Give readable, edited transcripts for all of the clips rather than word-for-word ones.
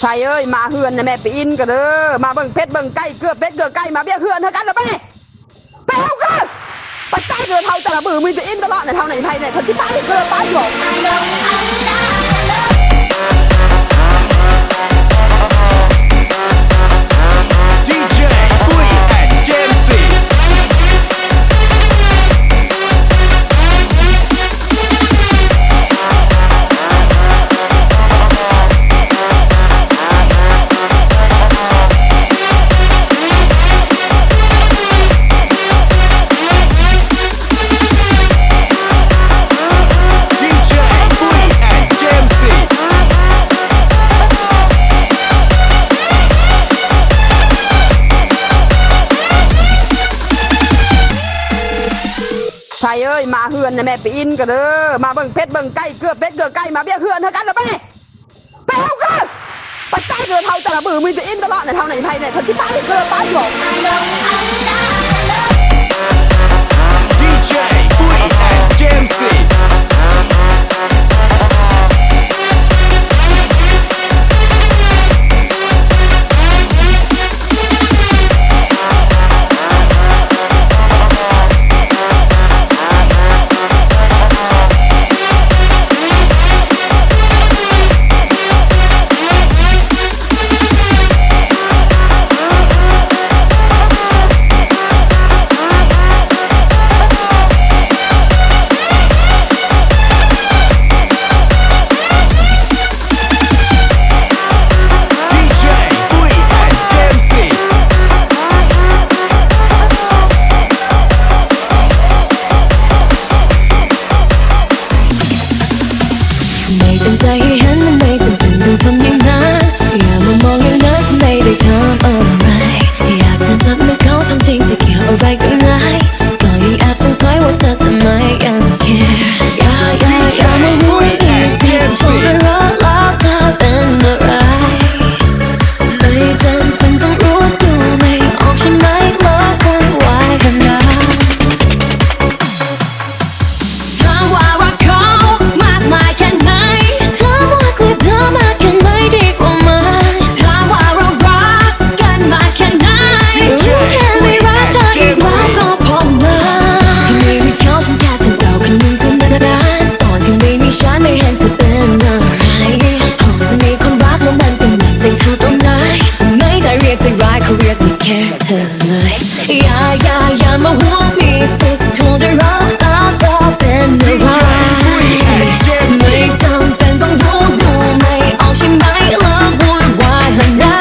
ชายเอ้ยมาเฮือนนะแม่ไปอินกันเด้อมาเบิ่งเพชรเบิ่งไก่เกือบเป็ดเกือบไก่มาเบี้ยเฮือนเท่ากันนะแม่ไปเฮากันไปใต้เกิดเท่าแต่ละมือมีจะอินตลอดในเท่าไหนไพ่เนี่ยคนที่ไปเกิดไปอยู่ชายเอ้ยมาเฮือนนะแม่ไปอินกันเด้อมาเบิ่งเพชรเบิ่งไก่เกือบเป็ดเกือบไก่มาเบี้ยเฮือนเท่ากันนะแม่ไปเฮากันไปใต้เกิดเท่าแต่ละมือมีจะอินตลอดในเท่าไหนไพ่เนี่ยคนที่ไปเกิดไปอยู่ใจให้เห็นมันไม่จำเป็นต้องทำอย่างนั้นอย่ามามองอย่างนั้นฉันไม่ได้ทำอะไรอยากจะจับมือเขาทำจริงจะเกี่ยวอะไรกันไหมก็ยังแอบสงสัยว่าเธอทำไมยังแค่อย่ามาพูดอีกสิชมไปแล้วเธอเป็นอะไรไม่จำเป็นต้องรู้ดูไม่ออกใช่ไหมเลิกกันไว้กันนะถามว่ารักเขามากมายแค่ไหนเธอมากแค่ไหนดีกว่าไหมถามว่าเรารักกันมากแค่ไหนรู้แค่ไม่รักเธออีกแล้วก็พอมาที่ไม่มีเขาฉันแค่เป็นเราคนหนึ่งเท่านั้นตอนที่ไม่มีฉันไม่เห็นเธอเป็นอะไรพอจะมีคนรักแล้วมันเป็นเหมือนใจเธอตรงไหนไม่ได้เรียกใจร้ายเขาเรียกไม่แค่เธอเลยอย่ามาหัวมีสิทธิ์ทวงได้รักเอาเธอเป็นอะไรไม่จำเป็นต้องรู้ดูไม่ออกใช่ไหมเลิกวุ่นวายแล้วนะ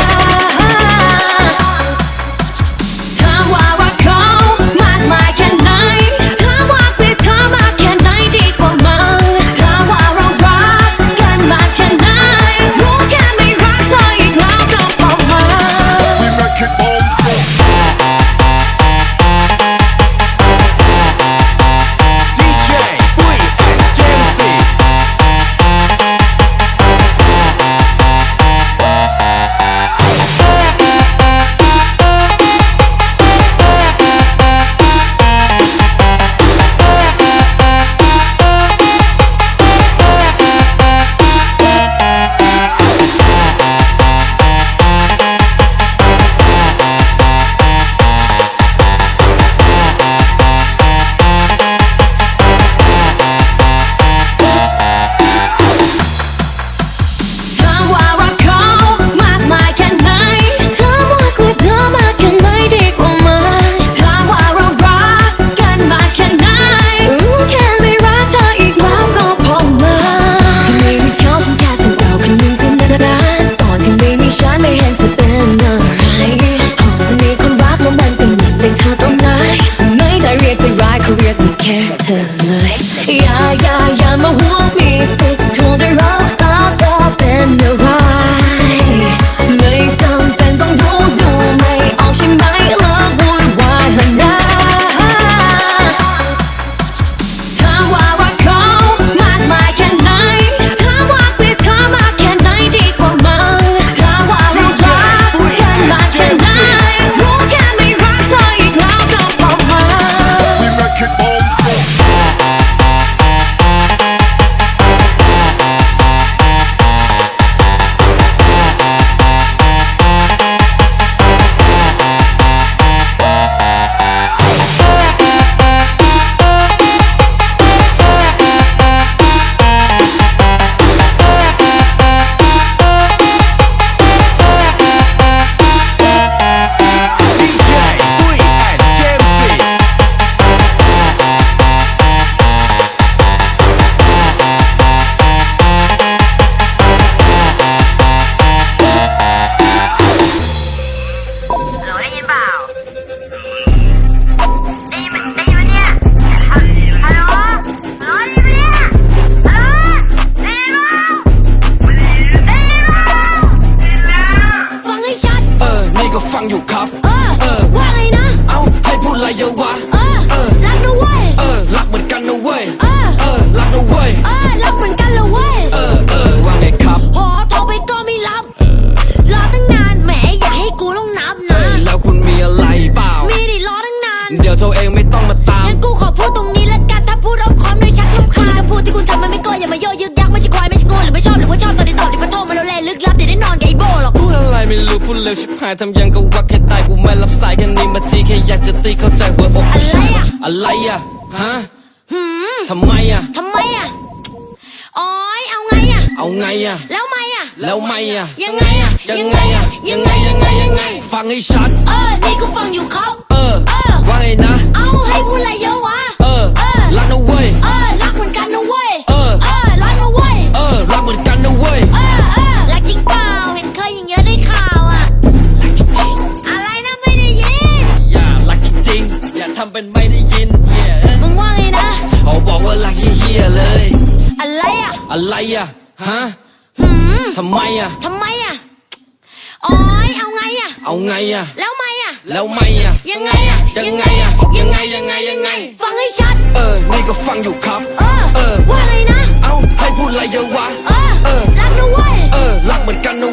ถามว่ารักเขามากมายแค่ไหนถามว่าเกลียดเธอมากแค่ไหนดีกว่ามั้งถามว่าเรารักกันมากแค่ไหนรู้แค่ไม่รักเธออีกแล้วก็พอมา We make it bounce. ได้นอนกับไอ้โบหรอก พูดอะไรไม่รู้พูดเร็วชิบหายทำยังก็ว่าแค่ตายกูไม่รับสายแค่นี้มาทีแค่อยากจะตีเข้าใจหัวอกอะไรอะฮะทำไมอะ ทำไมอ่ะอ๋อยเอาไงอ่ะ เอาไงอะ แล้วไม่อ่ะ แล้วไม่อะ ยังไงอ่ะ ยังไงอะยังไงยังไงยังไงฟังให้ชัด นี่กูฟังอยู่ครับ ว่าไงนะ เอาให้พูดอะไรเยอะวะ รักนะเว้ย รักเหมือนกันนะเว้ย รักนะเว้ย รักเหมือนกันนะเว้ย รักจริงเปล่าเห็นเคยอย่างเยอะได้ข่าวอ่ะ อะไรนะไม่ได้ยิน อย่ารักจริงๆอย่าทำเป็นไม่ได้ยิน มึงว่าไงนะ เขาบอกว่ารักเฮียๆเลย อะไรอ่ะ อะไรอะฮะทำไมอะ ทำไมอ่ะอ๋อยเอาไงอ่ะ เอาไงอะ แล้วไม่อ่ะ แล้วไม่อะ ยังไงอ่ะ ยังไงอะยังไงยังไงยังไง ฟังให้ชัด นี่ก็ฟังอยู่ครับ ว่าไงนะ เอ้าให้พูดอะไรเยอะวะ รักนะเว้ย รักเหมือนกันนะ